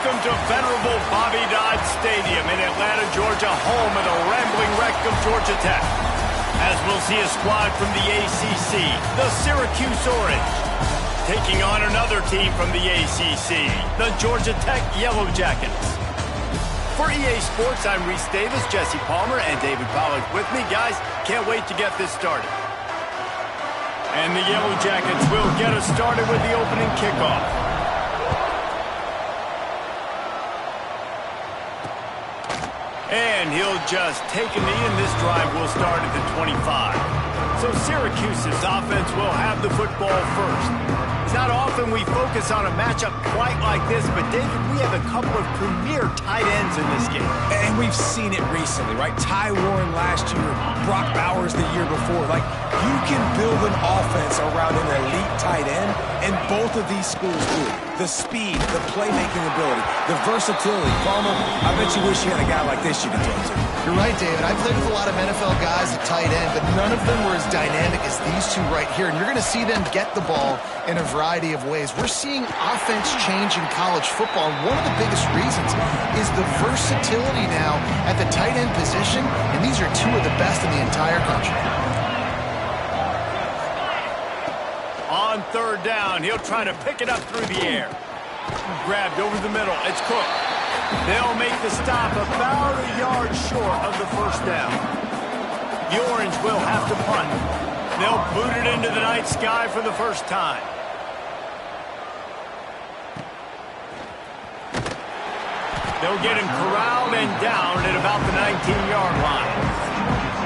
Welcome to venerable Bobby Dodd Stadium in Atlanta, Georgia, home of the rambling wreck of Georgia Tech. As we'll see a squad from the ACC, the Syracuse Orange, taking on another team from the ACC, the Georgia Tech Yellow Jackets. For EA Sports, I'm Reese Davis, Jesse Palmer, and David Pollack with me. Guys, can't wait to get this started. And the Yellow Jackets will get us started with the opening kickoff. And he'll just take a knee, and this drive will start at the 25. So Syracuse's offense will have the football first. It's not often we focus on a matchup quite like this, but David, we have a couple of premier tight ends in this game. And we've seen it recently, right? Ty Warren last year, Brock Bowers the year before. Like, you can build an offense around an elite tight end, and both of these schools do it. The speed, the playmaking ability, the versatility. Palmer, I bet you wish you had a guy like this you could throw to. You're right, David. I've played with a lot of NFL guys at tight end, but none of them were as dynamic as these two right here. And you're going to see them get the ball in a variety of ways. We're seeing offense change in college football, and one of the biggest reasons is the versatility now at the tight end position, and these are two of the best in the entire country. On third down, he'll try to pick it up through the air. Grabbed over the middle. It's Cook. They'll make the stop about a yard short of the first down. The Orange will have to punt. They'll boot it into the night sky for the first time. They'll get him corralled and down at about the 19-yard line.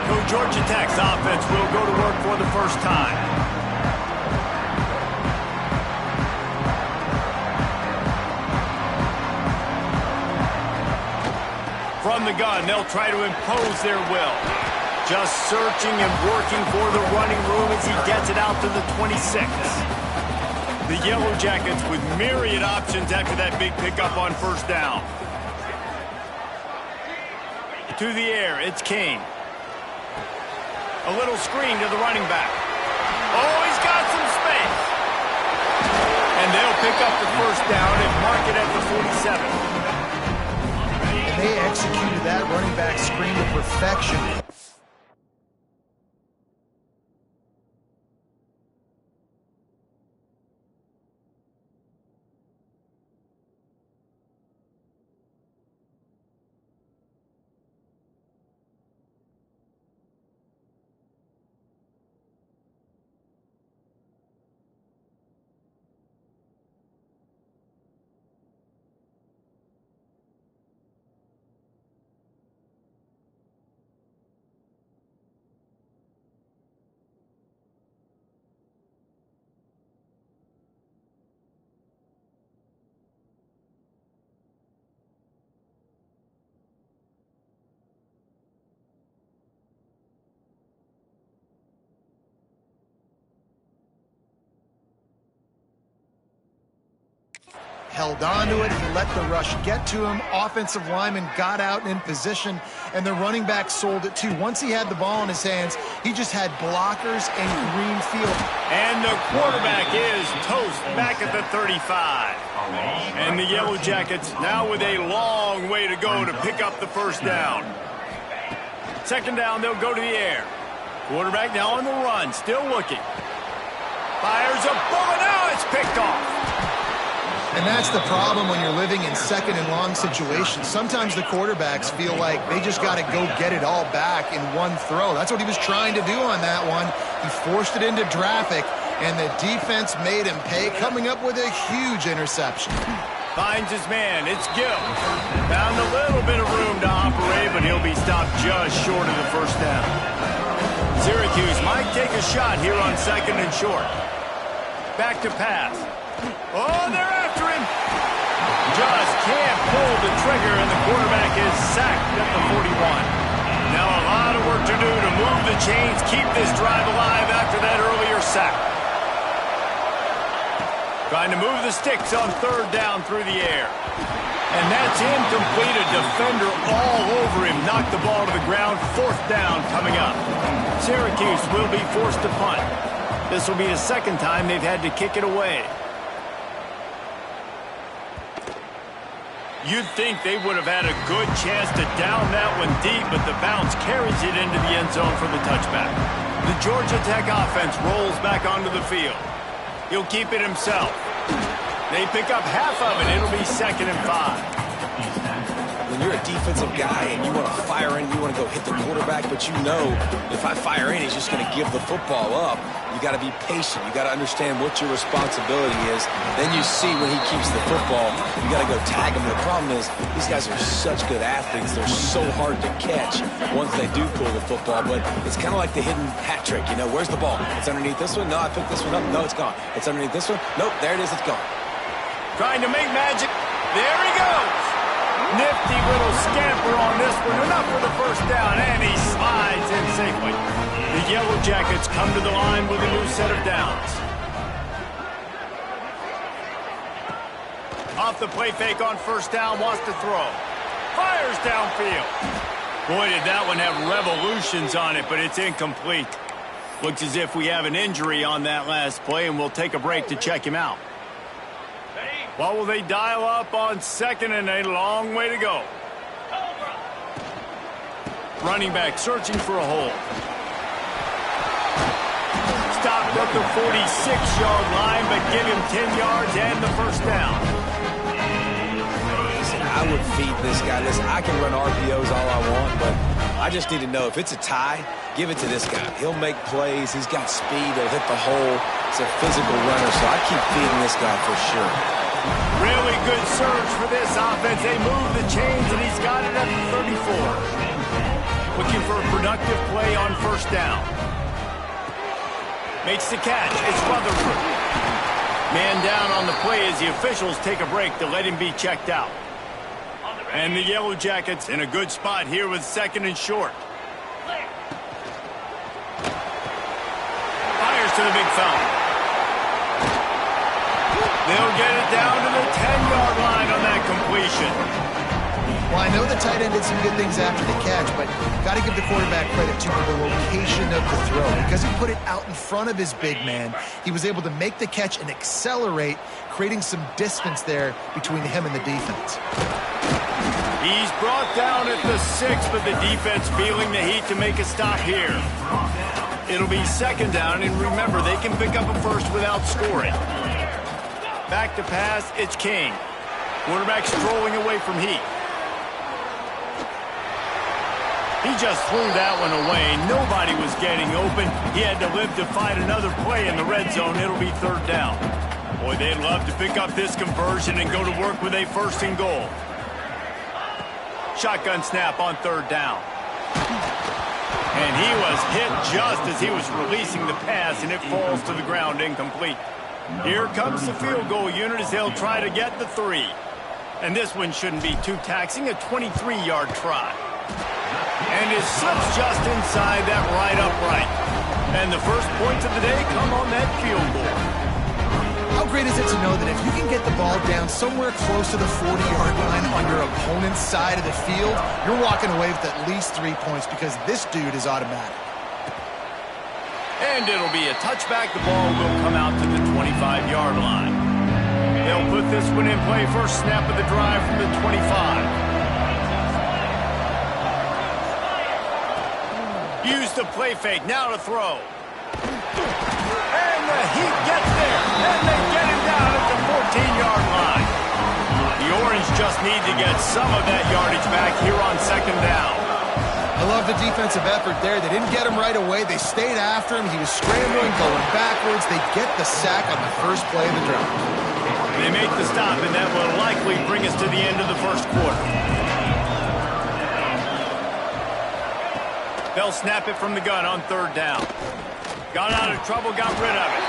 So Georgia Tech's offense will go to work for the first time. From the gun, they'll try to impose their will. Just searching and working for the running room as he gets it out to the 26. The Yellow Jackets with myriad options after that big pickup on first down. To the air, it's Kane. A little screen to the running back. Oh, he's got some space. And they'll pick up the first down and mark it at the 47. They executed that running back screen to perfection. Held on to it, he let the rush get to him. Offensive lineman got out in position, and the running back sold it too. Once he had the ball in his hands, he just had blockers and green field. And the quarterback is toast back at the 35. And the Yellow Jackets now with a long way to go to pick up the first down. Second down, they'll go to the air. Quarterback now on the run, still looking. Fires a bullet, now it's picked off. And that's the problem when you're living in second and long situations. Sometimes the quarterbacks feel like they just got to go get it all back in one throw. That's what he was trying to do on that one. He forced it into traffic, and the defense made him pay, coming up with a huge interception. Finds his man. It's Gill. Found a little bit of room to operate, but he'll be stopped just short of the first down. Syracuse might take a shot here on second and short. Back to pass. Oh, they're after him. Just can't pull the trigger, and the quarterback is sacked at the 41. Now a lot of work to do to move the chains, keep this drive alive after that earlier sack. Trying to move the sticks on third down through the air. And that's incomplete. A defender all over him. Knocked the ball to the ground. Fourth down coming up. Syracuse will be forced to punt. This will be the second time they've had to kick it away. You'd think they would have had a good chance to down that one deep, but the bounce carries it into the end zone for the touchback. The Georgia Tech offense rolls back onto the field. He'll keep it himself. They pick up half of it. It'll be 2nd and 5. When you're a defensive guy and you want to fire in, you want to go hit the quarterback, but you know if I fire in, he's just going to give the football up. You got to be patient. You got to understand what your responsibility is. Then you see when he keeps the football, you got to go tag him. The problem is these guys are such good athletes. They're so hard to catch once they do pull the football, but it's kind of like the hidden hat trick. You know, where's the ball? It's underneath this one. No, I picked this one up. No, it's gone. It's underneath this one. Nope, there it is. It's gone. Trying to make magic. There he goes. Nifty little scamper on this one. Enough for the first down, and he slides in safely. The Yellow Jackets come to the line with a new set of downs. Off the play fake on first down, wants to throw. Fires downfield. Boy, did that one have revolutions on it, but it's incomplete. Looks as if we have an injury on that last play, and we'll take a break to check him out. What will they dial up on 2nd and a long way to go? Running back searching for a hole. Stopped at the 46-yard line, but give him 10 yards and the first down. Listen, I would feed this guy. Listen, I can run RPOs all I want, but I just need to know if it's a tie, give it to this guy. He'll make plays. He's got speed. He'll hit the hole. It's a physical runner, so I keep feeding this guy for sure. Really good surge for this offense. They move the chains, and he's got it at the 34. Looking for a productive play on first down. Makes the catch. It's Rutherford. Man down on the play as the officials take a break to let him be checked out. And the Yellow Jackets in a good spot here with 2nd and short. Fires to the big fella. They'll get it down to the 10-yard line on that completion. Well, I know the tight end did some good things after the catch, but got to give the quarterback credit, too, for the location of the throw. Because he put it out in front of his big man, he was able to make the catch and accelerate, creating some distance there between him and the defense. He's brought down at the 6, but the defense feeling the heat to make a stop here. It'll be 2nd down, and remember, they can pick up a first without scoring. Back to pass, it's King. Quarterback strolling away from Heat. He just threw that one away. Nobody was getting open. He had to live to fight another play in the red zone. It'll be 3rd down. Boy, they'd love to pick up this conversion and go to work with a 1st and goal. Shotgun snap on 3rd down. And he was hit just as he was releasing the pass, and it falls to the ground incomplete. Here comes the field goal unit as they'll try to get the 3. And this one shouldn't be too taxing, a 23-yard try. And it slips just inside that right upright. And the first points of the day come on that field goal. How great is it to know that if you can get the ball down somewhere close to the 40-yard line on your opponent's side of the field, you're walking away with at least 3 points because this dude is automatic. And it'll be a touchback. The ball will come out to the 25-yard line. They'll put this one in play. First snap of the drive from the 25. Use the play fake. Now to throw. And the Heat gets there. And they get him down at the 14-yard line. The Orange just need to get some of that yardage back here on 2nd down. I love the defensive effort there. They didn't get him right away. They stayed after him. He was scrambling, going backwards. They get the sack on the first play of the drive. They make the stop, and that will likely bring us to the end of the first quarter. They'll snap it from the gun on 3rd down. Got out of trouble, got rid of it.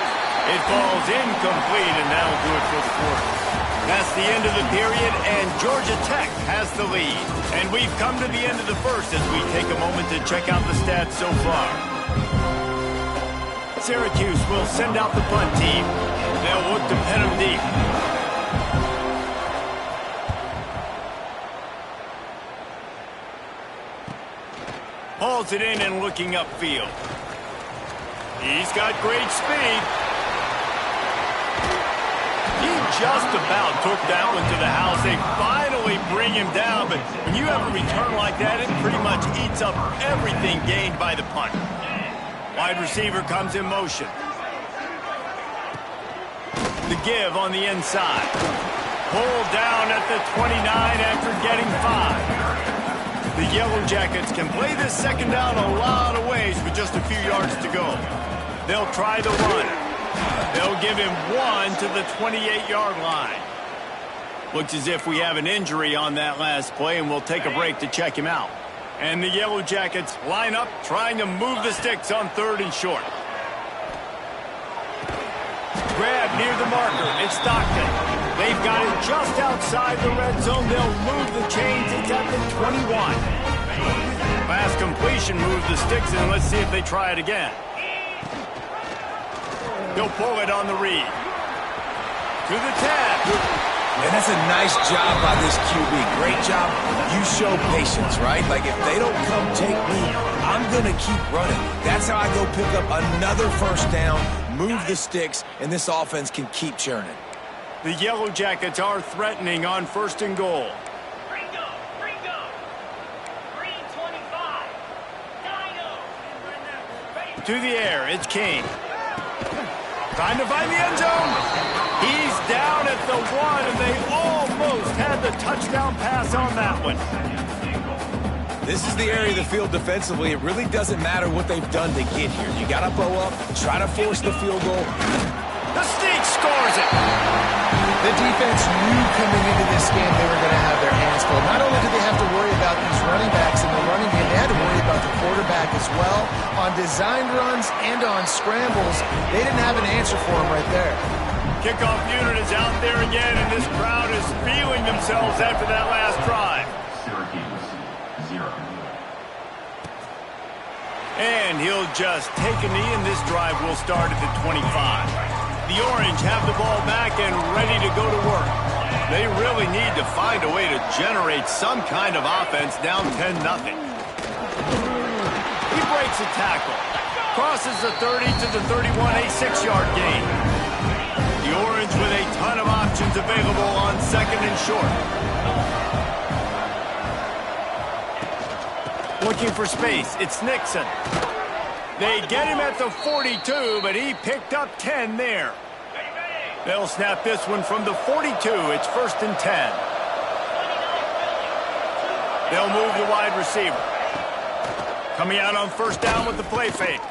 It falls incomplete, and that'll do it for the quarter. That's the end of the period, and Georgia Tech has the lead. And we've come to the end of the first as we take a moment to check out the stats so far. Syracuse will send out the punt team. They'll look to pin them deep. Hauls it in and looking upfield. He's got great speed. He just about took that one to the house. They finally really bring him down, but when you have a return like that, it pretty much eats up everything gained by the punt. Wide receiver comes in motion. The give on the inside. Pulled down at the 29 after getting 5. The Yellow Jackets can play this second down a lot of ways with just a few yards to go. They'll try the run. They'll give him 1 to the 28-yard line. Looks as if we have an injury on that last play, and we'll take a break to check him out. And the Yellow Jackets line up, trying to move the sticks on 3rd and short. Grab near the marker. It's Stockton. They've got it just outside the red zone. They'll move the chains. It's at the 21. Pass completion moves the sticks, and let's see if they try it again. They'll pull it on the read. To the 10. And that's a nice job by this QB. Great job. You show patience, right? Like, if they don't come take me, I'm going to keep running. That's how I go pick up another first down, move the sticks, and this offense can keep churning. The Yellow Jackets are threatening on 1st and goal. Ringo. 325. Dino. To the air, it's King. Trying to find the end zone. He's down at the 1, and they almost had the touchdown pass on that one. This is the area of the field defensively. It really doesn't matter what they've done to get here. You got to bow up, try to force the field goal. The Sneak scores it. The defense knew coming into this game they were going to have their hands full. Not only did they have to worry about these running backs in the running game, they had to worry about the quarterback as well. On design runs and on scrambles, they didn't have an answer for him right there. Kickoff unit is out there again, and this crowd is feeling themselves after that last drive. Syracuse, 0. And he'll just take a knee, and this drive will start at the 25. The Orange have the ball back and ready to go to work. They really need to find a way to generate some kind of offense down 10-0. He breaks a tackle. Crosses the 30 to the 31, a 6-yard gain. The Orange with a ton of options available on 2nd and short. Looking for space, it's Nixon. They get him at the 42, but he picked up 10 there. They'll snap this one from the 42. It's 1st and 10. They'll move the wide receiver. Coming out on 1st down with the play fake.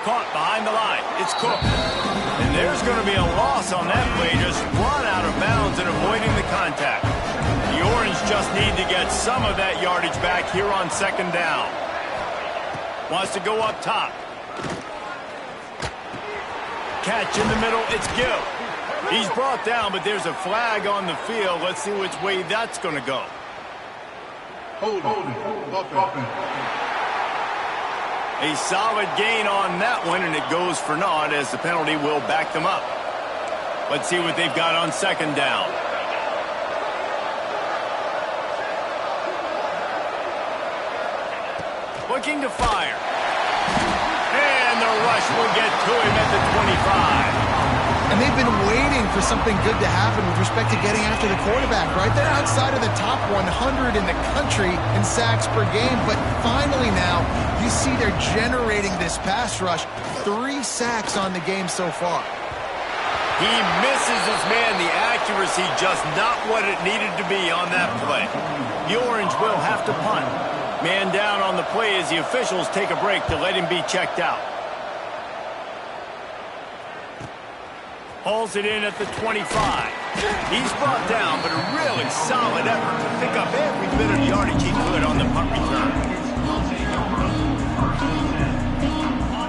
Caught behind the line. It's Cook. And there's going to be a loss on that play. Just run out of bounds and avoiding the contact. The Orange just need to get some of that yardage back here on 2nd down. Wants to go up top. Catch in the middle. It's Gill. He's brought down, but there's a flag on the field. Let's see which way that's going to go. Hold it. A solid gain on that one, and it goes for naught as the penalty will back them up. Let's see what they've got on 2nd down. Looking to fire. And the rush will get to him at the 25. And they've been waiting for something good to happen with respect to getting after the quarterback, right? They're outside of the top 100 in the country in sacks per game, but finally now you see they're generating this pass rush. 3 sacks on the game so far. He misses his man. The accuracy just not what it needed to be on that play. The Orange will have to punt. Man down on the play as the officials take a break to let him be checked out. Hauls it in at the 25. He's brought down, but a really solid effort to pick up every bit of yardage he could on the punt return.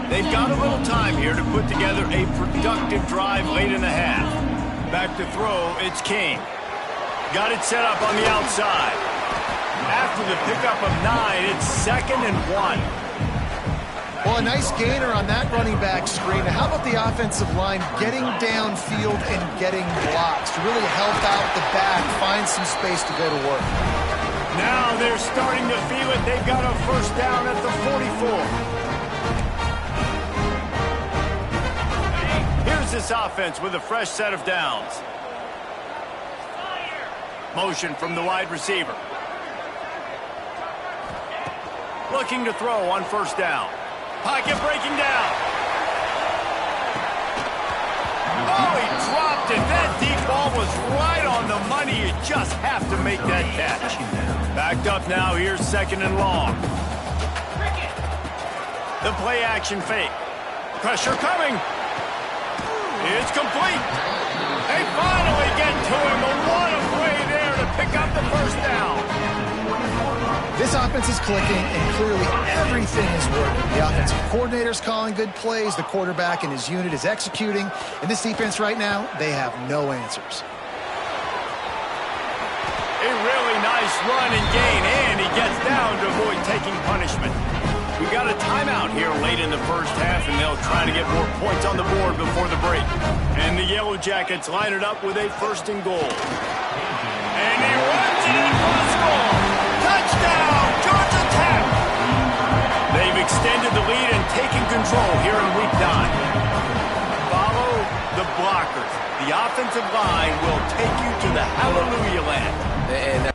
They've got a little time here to put together a productive drive late in the half. Back to throw, it's King. Got it set up on the outside. After the pickup of 9, it's 2nd and 1. Well, a nice gainer on that running back screen. How about the offensive line getting downfield and getting blocks to really help out the back, find some space to go to work? Now they're starting to feel it. They've got a 1st down at the 44. Here's this offense with a fresh set of downs. Motion from the wide receiver. Looking to throw on first down. Pocket breaking down. Oh, he dropped it. That deep ball was right on the money. You just have to make that catch. Backed up now. Here's second and long. The play action fake. Pressure coming. It's complete. They finally get to him. But what a play there to pick up the first down. This offense is clicking, and clearly everything is working. The offensive coordinator's calling good plays. The quarterback and his unit is executing. And this defense right now, they have no answers. A really nice run and gain, and he gets down to avoid taking punishment. We got a timeout here late in the first half, and they'll try to get more points on the board before the break. And the Yellow Jackets line it up with a first and goal. And he runs it across goal. Touchdown, Georgia Tech! They've extended the lead and taken control here in week 9. Follow the blockers. The offensive line will take you to the hallelujah land. And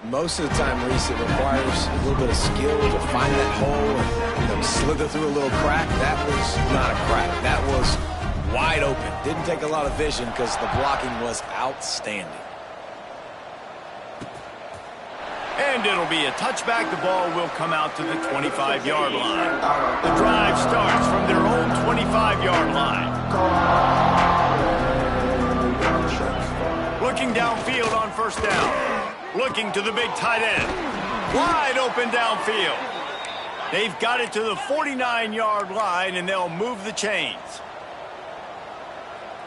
Most of the time, Reese, it requires a little bit of skill to find that hole and slither through a little crack. That was not a crack. That was wide open. Didn't take a lot of vision because the blocking was outstanding. And it'll be a touchback. The ball will come out to the 25-yard line. The drive starts from their own 25-yard line. Looking downfield on first down. Looking to the big tight end. Wide open downfield. They've got it to the 49-yard line, and they'll move the chains.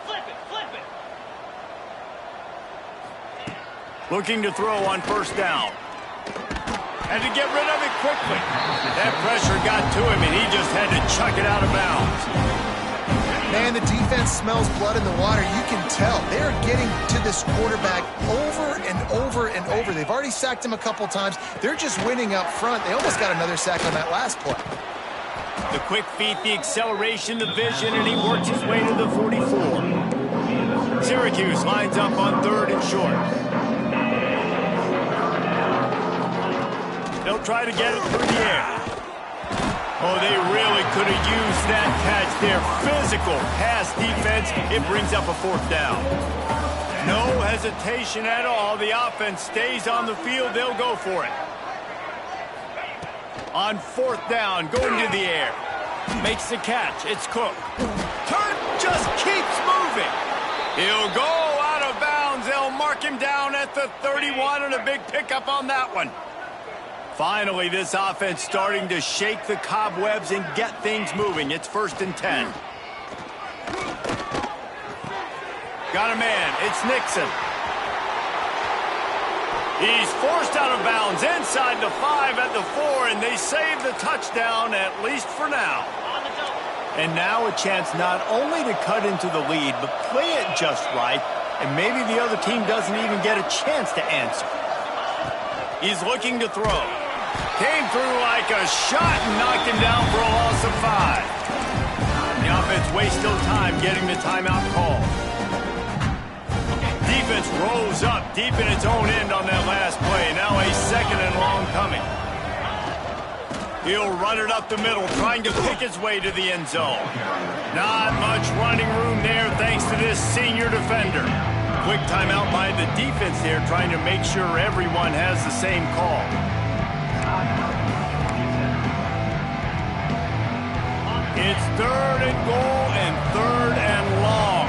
Flip it, flip it. Looking to throw on first down. And to get rid of it quickly. That pressure got to him, and he just had to chuck it out of bounds. Man, the defense smells blood in the water. You can tell. They're getting to this quarterback over and over and over. They've already sacked him a couple times. They're just winning up front. They almost got another sack on that last play. The quick feet, the acceleration, the vision, and he works his way to the 44. Syracuse lines up on third and short. They'll try to get it through the air. Oh, they really could have used that catch there. Physical pass defense. It brings up a fourth down. No hesitation at all. The offense stays on the field. They'll go for it. On fourth down, going to the air. Makes the catch. It's Cook. Turn just keeps moving. He'll go out of bounds. They'll mark him down at the 31, and a big pickup on that one. Finally, this offense starting to shake the cobwebs and get things moving. It's 1st and 10. Got a man. It's Nixon. He's forced out of bounds inside the 5 at the 4, and they save the touchdown, at least for now. And now a chance not only to cut into the lead, but play it just right, and maybe the other team doesn't even get a chance to answer. He's looking to throw. Came through like a shot and knocked him down for a loss of 5. The offense wastes still time getting the timeout call. Defense rolls up deep in its own end on that last play. Now a 2nd and long coming. He'll run it up the middle, trying to pick his way to the end zone. Not much running room there thanks to this senior defender. Quick timeout by the defense there, trying to make sure everyone has the same call. It's 3rd and goal and 3rd and long.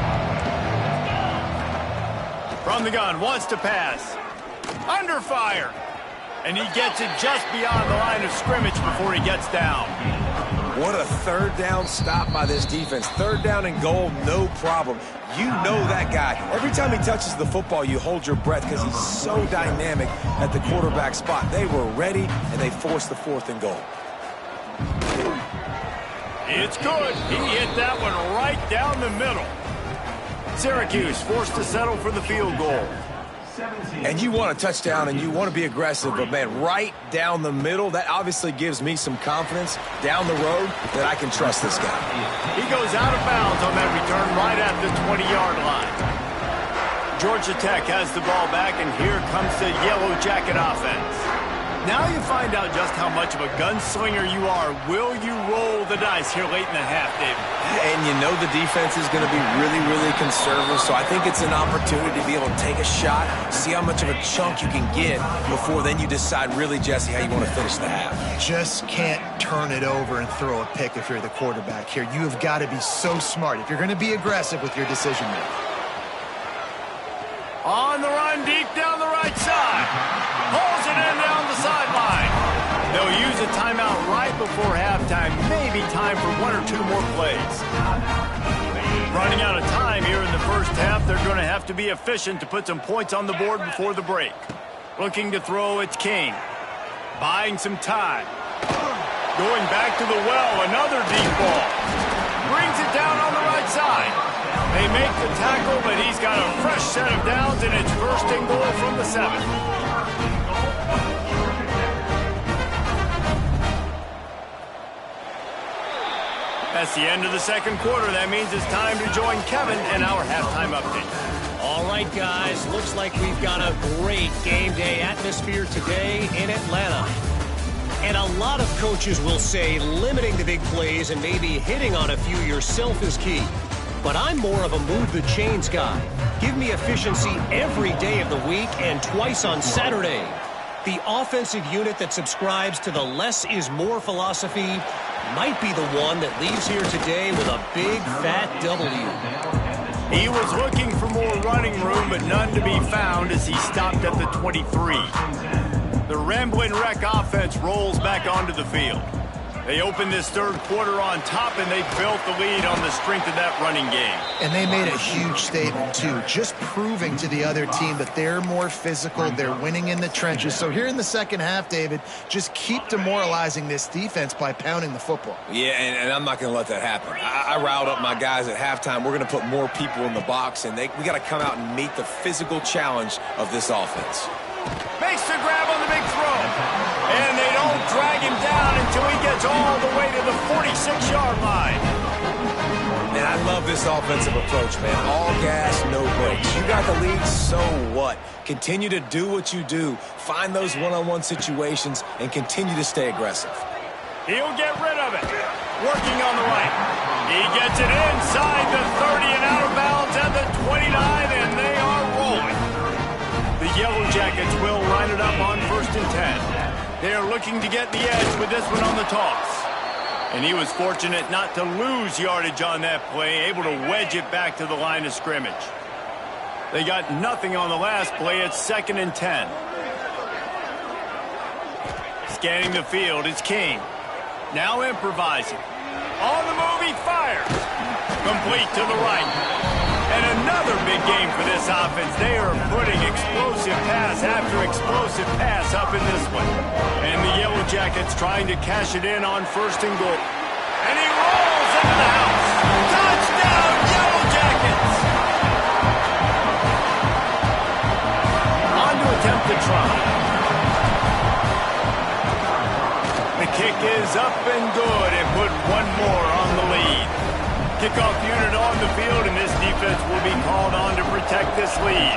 From the gun, wants to pass. Under fire. And he gets it just beyond the line of scrimmage before he gets down. What a 3rd down stop by this defense. 3rd down and goal, no problem. You know that guy. Every time he touches the football, you hold your breath because he's so dynamic at the quarterback spot. They were ready, and they forced the 4th and goal. It's good. He hit that one right down the middle. Syracuse forced to settle for the field goal. And you want a touchdown and you want to be aggressive, but man, right down the middle, that obviously gives me some confidence down the road that I can trust this guy. He goes out of bounds on that return right at the 20-yard line. Georgia Tech has the ball back, and here comes the Yellow Jacket offense. Now you find out just how much of a gunslinger you are. Will you roll the dice here late in the half, David? And you know the defense is going to be really, really conservative, so I think it's an opportunity to be able to take a shot, see how much of a chunk you can get before then you decide really, Jesse, how you want to finish the half. Just can't turn it over and throw a pick if you're the quarterback here. You have got to be so smart if you're going to be aggressive with your decision making. On the run, deep down the right side. Pulls it in down the sideline. They'll use a timeout right before halftime. Maybe time for 1 or 2 more plays. Running out of time here in the first half. They're going to have to be efficient to put some points on the board before the break. Looking to throw, it's King. Buying some time. Going back to the well, another deep ball. Brings it down on the right side. They make the tackle, but he's got a fresh set of downs, and it's 1st and goal from the 7. That's the end of the second quarter. That means it's time to join Kevin in our halftime update. All right, guys, looks like we've got a great game day atmosphere today in Atlanta. And a lot of coaches will say limiting the big plays and maybe hitting on a few yourself is key. But I'm more of a move the chains guy. Give me efficiency every day of the week and twice on Saturday. The offensive unit that subscribes to the less is more philosophy might be the one that leaves here today with a big fat W. He was looking for more running room, but none to be found as he stopped at the 23. The Rambling Wreck offense rolls back onto the field. They opened this third quarter on top, and they built the lead on the strength of that running game. And they made a huge statement, too, just proving to the other team that they're more physical, they're winning in the trenches. So here in the second half, David, just keep demoralizing this defense by pounding the football. Yeah, and I'm not going to let that happen. I riled up my guys at halftime. We're going to put more people in the box, and we got to come out and meet the physical challenge of this offense. Makes the grab on the big throw. And they don't drag him down until he gets all the way to the 46-yard line. Man, I love this offensive approach, man. All gas, no brakes. You got the lead, so what? Continue to do what you do. Find those one-on-one situations and continue to stay aggressive. He'll get rid of it. Working on the right. He gets it inside the 30 and out of bounds at the 29, and they are rolling. The Yellow Jackets will line it up on 1st and 10. They are looking to get the edge with this one on the toss. And he was fortunate not to lose yardage on that play, able to wedge it back to the line of scrimmage. They got nothing on the last play. It's 2nd and 10. Scanning the field, it's King. Now improvising. On the move, he fires. Complete to the right. And another big game for this offense. They are putting explosive pass after explosive pass up in this one. And the Yellow Jackets trying to cash it in on 1st and goal. And he rolls into the house. Touchdown, Yellow Jackets! On to attempt the try. The kick is up and good and put one more on the lead. Kickoff unit on the field, and this defense will be called on to protect this lead.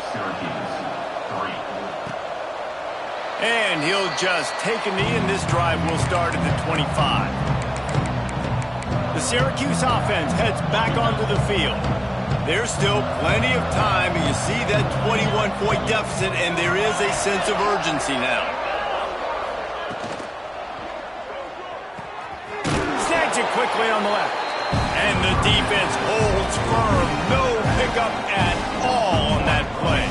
Syracuse, 3. And he'll just take a knee, and this drive will start at the 25. The Syracuse offense heads back onto the field. There's still plenty of time, and you see that 21-point deficit, and there is a sense of urgency now. It quickly on the left. And the defense holds firm. No pickup at all on that play.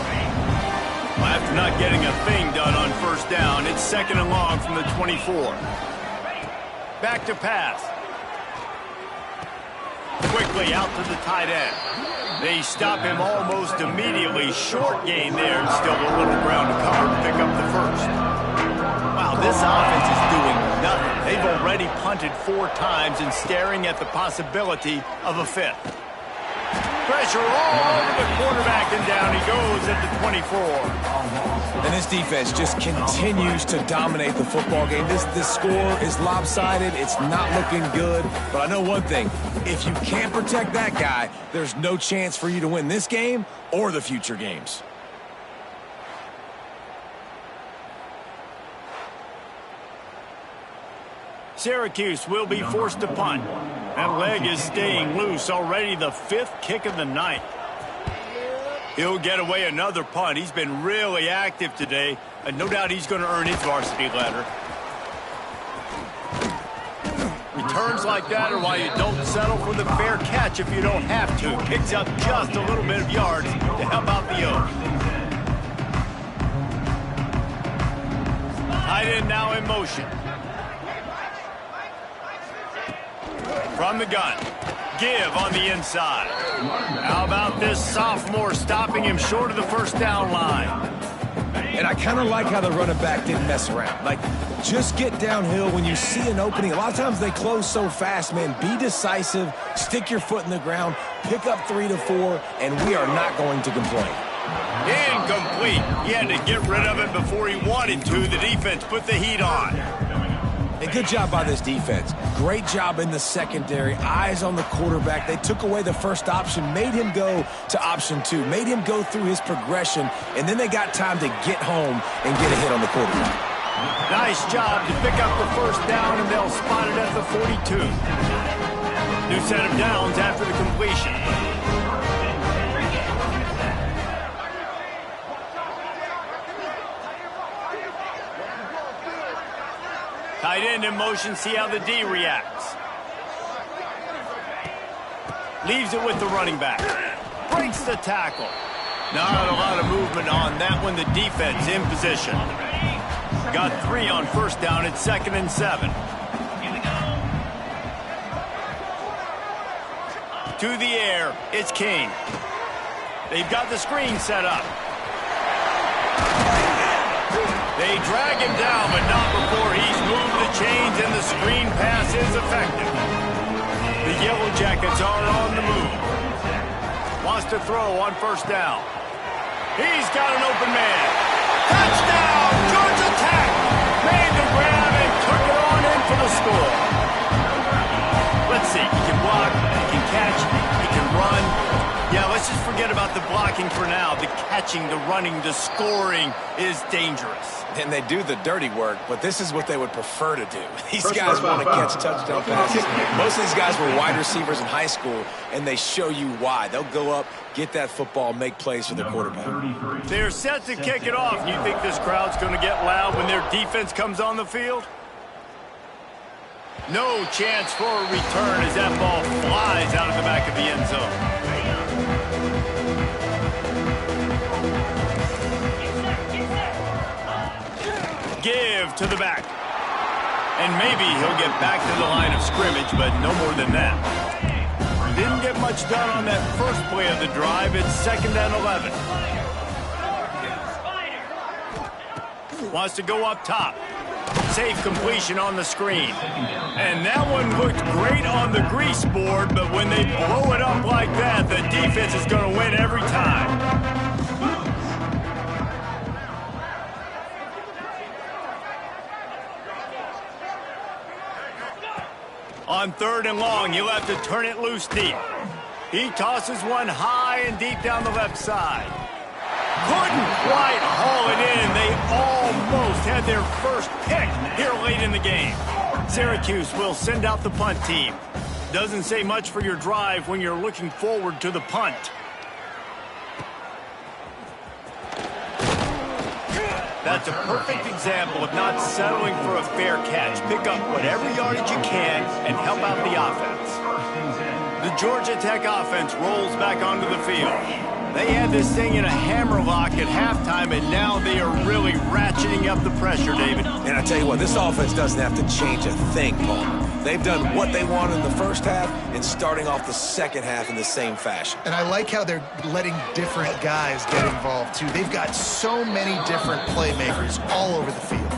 Well, after not getting a thing done on 1st down, it's 2nd and long from the 24. Back to pass. Quickly out to the tight end. They stop him almost immediately. Short gain there, and still a little ground to cover to pick up the 1st. Wow, this offense is doing nothing. They've already punted 4 times and staring at the possibility of a 5th. Pressure all over the quarterback, and down he goes at the 24. And this defense just continues to dominate the football game. This score is lopsided. It's not looking good. But I know one thing. If you can't protect that guy, there's no chance for you to win this game or the future games. Syracuse will be forced to punt. That leg is staying loose. Already the 5th kick of the night. He'll get away another punt. He's been really active today. And no doubt he's going to earn his varsity letter. Returns like that are why you don't settle for the fair catch if you don't have to. Picks up just a little bit of yards to help out the Oaks. Tight end now in motion. From the gun. Give on the inside. How about this sophomore stopping him short of the 1st down line? And I kind of like how the running back didn't mess around. Like, just get downhill when you see an opening. A lot of times they close so fast, man. Be decisive. Stick your foot in the ground. Pick up 3 to 4, and we are not going to complain. Incomplete. He had to get rid of it before he wanted to. The defense put the heat on. And good job by this defense. Great job in the secondary. Eyes on the quarterback. They took away the first option, made him go to option 2, made him go through his progression, and then they got time to get home and get a hit on the quarterback. Nice job to pick up the first down, and they'll spot it at the 42. New set of downs after the completion. Tight end in motion, see how the D reacts. Leaves it with the running back. Breaks the tackle. Not a lot of movement on that one. The defense in position. Got 3 on first down. It's 2nd and 7. To the air, it's King. They've got the screen set up. They drag him down, but not before he's moved the chains, and the screen pass is effective. The Yellow Jackets are on the move. Wants to throw on first down. He's got an open man. Touchdown, Georgia Tech! Made the grab and took it on in for the score. Let's see, he can block, he can catch, he can run. Yeah, let's just forget about the blocking for now. The catching, the running, the scoring is dangerous. And they do the dirty work, but this is what they would prefer to do. These guys want to catch touchdown passes. Most of these guys were wide receivers in high school, and they show you why. They'll go up, get that football, make plays for the quarterback. They're set to kick it off. You think this crowd's going to get loud when their defense comes on the field? No chance for a return as that ball flies out of the back of the end zone. Give to the back. And maybe he'll get back to the line of scrimmage, but no more than that. Didn't get much done on that first play of the drive. It's 2nd and 11. Wants to go up top. Safe completion on the screen. And that one looked great on the grease board, but when they blow it up like that, the defense is going to win every time. On 3rd and long, he'll have to turn it loose deep. He tosses one high and deep down the left side. Couldn't quite haul it in. They almost had their first pick here late in the game. Syracuse will send out the punt team. Doesn't say much for your drive when you're looking forward to the punt. That's a perfect example of not settling for a fair catch. Pick up whatever yardage you can and help out the offense. The Georgia Tech offense rolls back onto the field. They had this thing in a hammerlock at halftime, and now they are really ratcheting up the pressure, David. And I tell you what, this offense doesn't have to change a thing, Paul. They've done what they wanted in the first half and starting off the second half in the same fashion. And I like how they're letting different guys get involved, too. They've got so many different playmakers all over the field.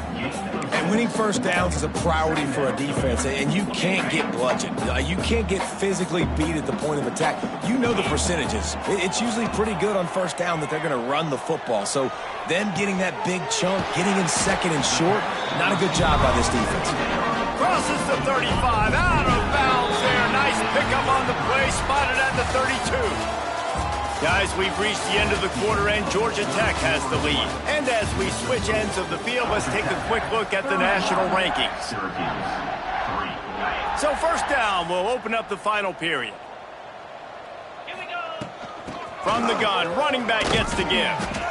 And winning first downs is a priority for a defense, and you can't get bludgeoned. You can't get physically beat at the point of attack. You know the percentages. It's usually pretty good on first down that they're going to run the football. So them getting that big chunk, getting in 2nd and short, not a good job by this defense. Crosses the 35, out of bounds there. Nice pickup on the play, spotted at the 32. Guys, we've reached the end of the quarter, and Georgia Tech has the lead. And as we switch ends of the field, let's take a quick look at the national rankings. So first down, we'll open up the final period. From the gun, running back gets the give.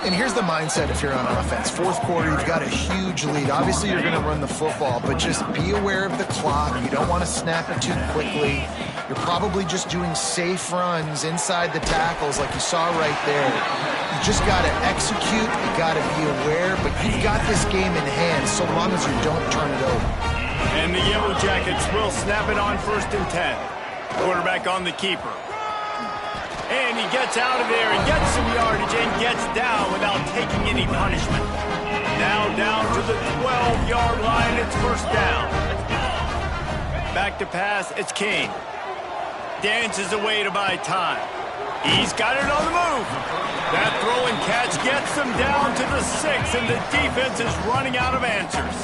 And here's the mindset if you're on offense. 4th quarter, you've got a huge lead. Obviously, you're going to run the football, but just be aware of the clock. You don't want to snap it too quickly. You're probably just doing safe runs inside the tackles like you saw right there. You just got to execute. You got to be aware, but you've got this game in hand so long as you don't turn it over. And the Yellow Jackets will snap it on 1st and 10. Quarterback on the keeper. And he gets out of there and gets some yardage and gets down without taking any punishment. Now down to the 12-yard line. It's first down. Back to pass. It's King. Dances away to buy time. He's got it on the move. That throw and catch gets them down to the 6, and the defense is running out of answers.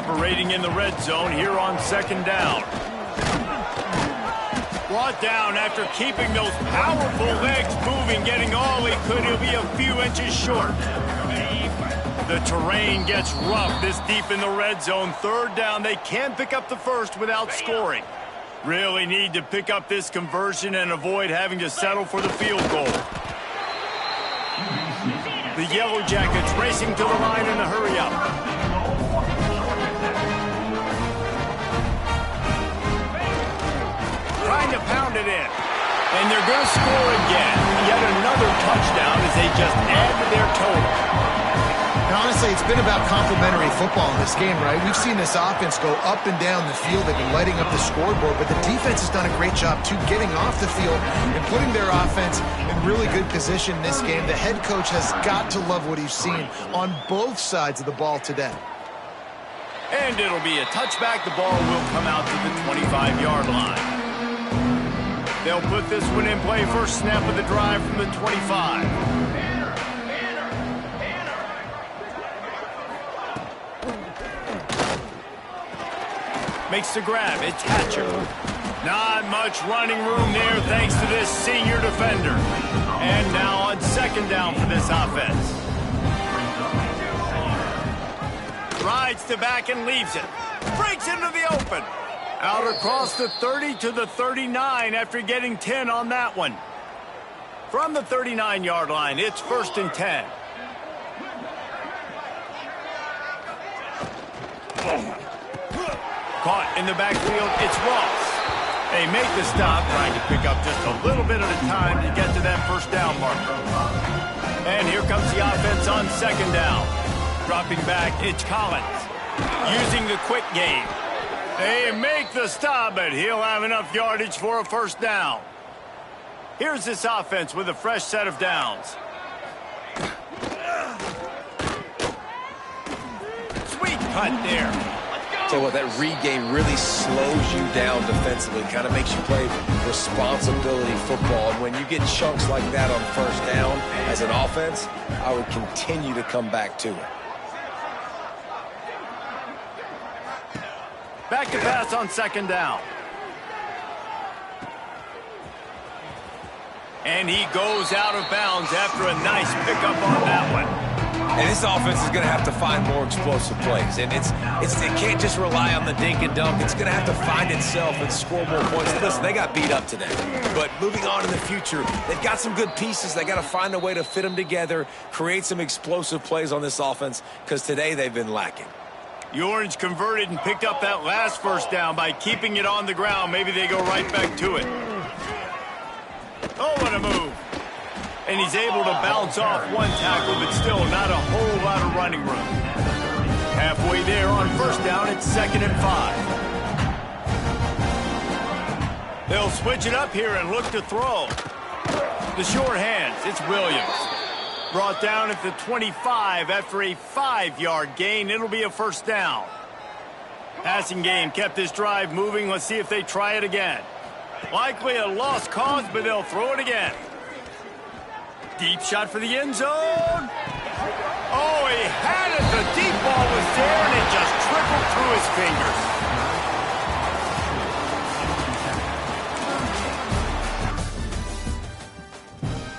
Operating in the red zone here on second down. Brought down after keeping those powerful legs moving, getting all he could. He'll be a few inches short. The terrain gets rough this deep in the red zone. Third down, they can pick up the first without scoring. Really need to pick up this conversion and avoid having to settle for the field goal. The Yellow Jackets racing to the line in a hurry-up. Trying to pound it in. And they're going to score again. Yet another touchdown as they just add to their total. And honestly, it's been about complementary football in this game, right? We've seen this offense go up and down the field. They've been lighting up the scoreboard, but the defense has done a great job, too, getting off the field and putting their offense in really good position in this game. The head coach has got to love what he's seen on both sides of the ball today. And it'll be a touchback. The ball will come out to the 25-yard line. They'll put this one in play. First snap of the drive from the 25. Makes the grab. It's Hatcher. Not much running room there thanks to this senior defender. And now on second down for this offense. Rides to back and leaves it. Breaks into the open. Out across the 30 to the 39 after getting 10 on that one. From the 39-yard line, it's 1st and 10. Caught in the backfield, it's Ross. They make the stop, trying to pick up just a little bit at a time to get to that first down marker. And here comes the offense on second down. Dropping back, it's Collins. Using the quick game. They make the stop, but he'll have enough yardage for a first down. Here's this offense with a fresh set of downs. Sweet cut there. Tell you what, that regain really slows you down defensively, kind of makes you play responsibility football. And when you get chunks like that on first down as an offense, I would continue to come back to it. Back to pass on second down. And he goes out of bounds after a nice pickup on that one. And this offense is going to have to find more explosive plays. And it can't just rely on the dink and dunk. It's going to have to find itself and score more points. Listen, they got beat up today. But moving on in the future, they've got some good pieces. They got to find a way to fit them together, create some explosive plays on this offense, because today they've been lacking. The Orange converted and picked up that last first down by keeping it on the ground. Maybe they go right back to it. Oh, what a move. And he's able to bounce off one tackle, but still not a whole lot of running room. Halfway there on first down, it's 2nd and 5. They'll switch it up here and look to throw. The short hands, it's Williams. Brought down at the 25 after a 5-yard gain. It'll be a first down. Passing game kept this drive moving. Let's see if they try it again. Likely a lost cause, but they'll throw it again. Deep shot for the end zone. Oh, he had it. The deep ball was there, and it